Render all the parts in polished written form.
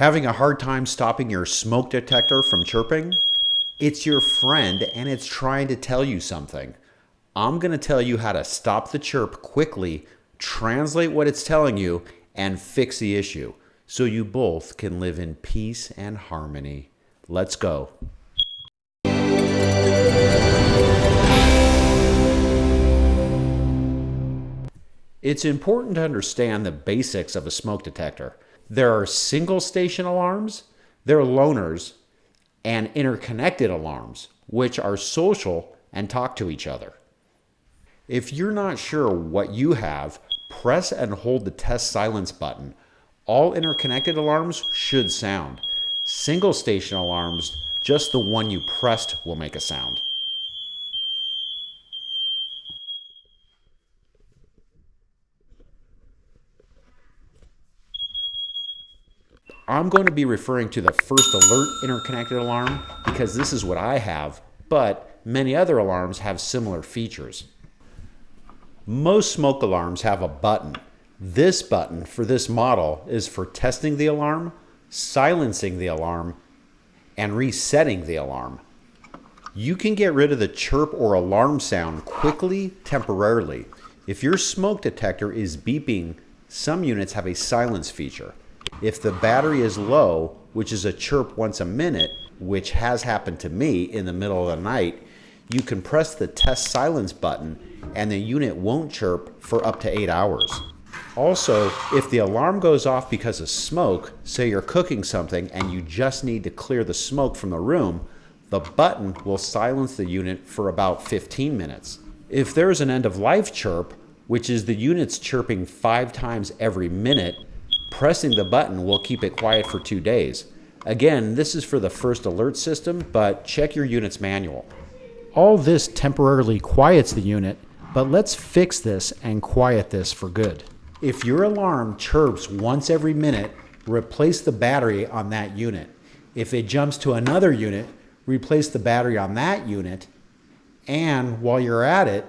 Having a hard time stopping your smoke detector from chirping? It's your friend and it's trying to tell you something. I'm going to tell you how to stop the chirp quickly, translate what it's telling you, and fix the issue so you both can live in peace and harmony. Let's go. It's important to understand the basics of a smoke detector. There are single station alarms, there are loners, and interconnected alarms, which are social and talk to each other. If you're not sure what you have, press and hold the test silence button. All interconnected alarms should sound. Single station alarms, just the one you pressed will make a sound. I'm going to be referring to the first alert interconnected alarm because this is what I have, but many other alarms have similar features. Most smoke alarms have a button. This button for this model is for testing the alarm, silencing the alarm, and resetting the alarm. You can get rid of the chirp or alarm sound quickly, temporarily. If your smoke detector is beeping, some units have a silence feature. If the battery is low, which is a chirp once a minute, which has happened to me in the middle of the night, you can press the test silence button and the unit won't chirp for up to 8 hours. Also, if the alarm goes off because of smoke, say you're cooking something and you just need to clear the smoke from the room, the button will silence the unit for about 15 minutes. If there's an end of life chirp, which is the unit's chirping 5 times every minute, pressing the button will keep it quiet for 2 days. Again, this is for the first alert system, but check your unit's manual. All this temporarily quiets the unit, but let's fix this and quiet this for good. If your alarm chirps once every minute, replace the battery on that unit. If it jumps to another unit, replace the battery on that unit. And while you're at it,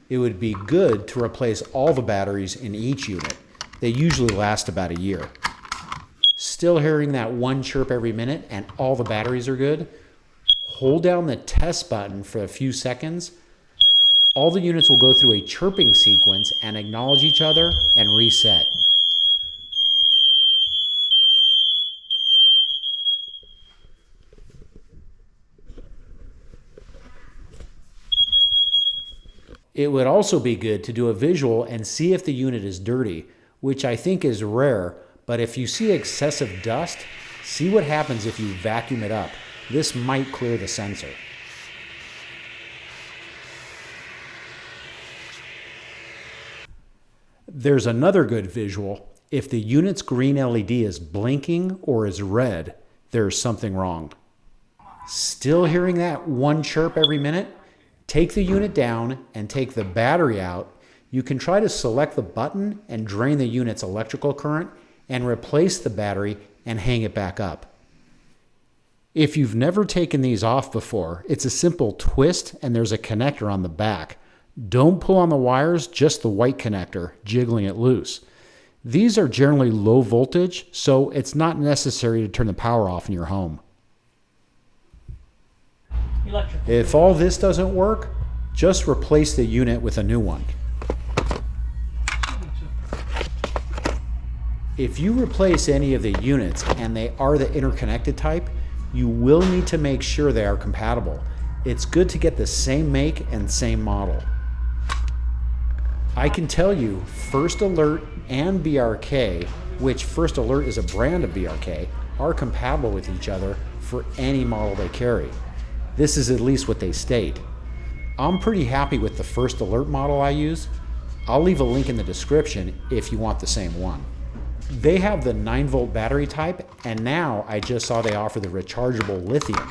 it would be good to replace all the batteries in each unit. They usually last about a year. Still hearing that one chirp every minute and all the batteries are good? Hold down the test button for a few seconds. All the units will go through a chirping sequence and acknowledge each other and reset. It would also be good to do a visual and see if the unit is dirty, which I think is rare, but if you see excessive dust, see what happens if you vacuum it up. This might clear the sensor. There's another good visual. If the unit's green LED is blinking or is red, there's something wrong. Still hearing that one chirp every minute? Take the unit down and take the battery out. You can try to select the button and drain the unit's electrical current and replace the battery and hang it back up. If you've never taken these off before, it's a simple twist and there's a connector on the back. Don't pull on the wires, just the white connector, jiggling it loose. These are generally low voltage, so it's not necessary to turn the power off in your home. If all this doesn't work, just replace the unit with a new one. If you replace any of the units and they are the interconnected type, you will need to make sure they are compatible. It's good to get the same make and same model. I can tell you First Alert and BRK, which First Alert is a brand of BRK, are compatible with each other for any model they carry. This is at least what they state. I'm pretty happy with the First Alert model I use. I'll leave a link in the description if you want the same one. They have the 9-volt battery type, and now I just saw they offer the rechargeable lithium.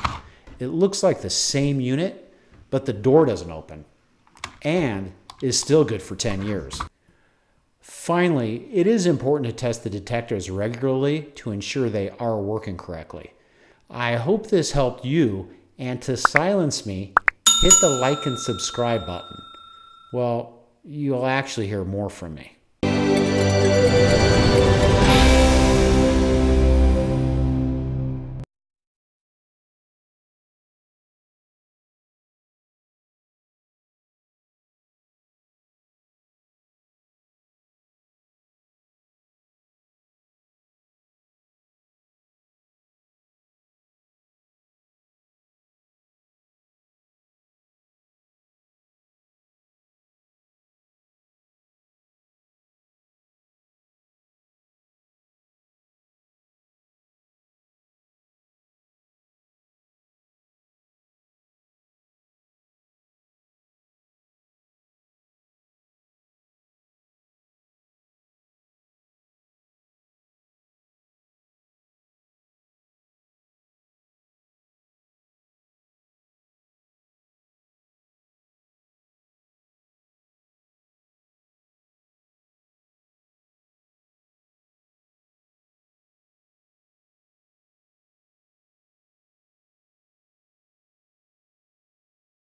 It looks like the same unit, but the door doesn't open, and is still good for 10 years. Finally, it is important to test the detectors regularly to ensure they are working correctly. I hope this helped you, and to silence me, hit the like and subscribe button. Well, you'll actually hear more from me.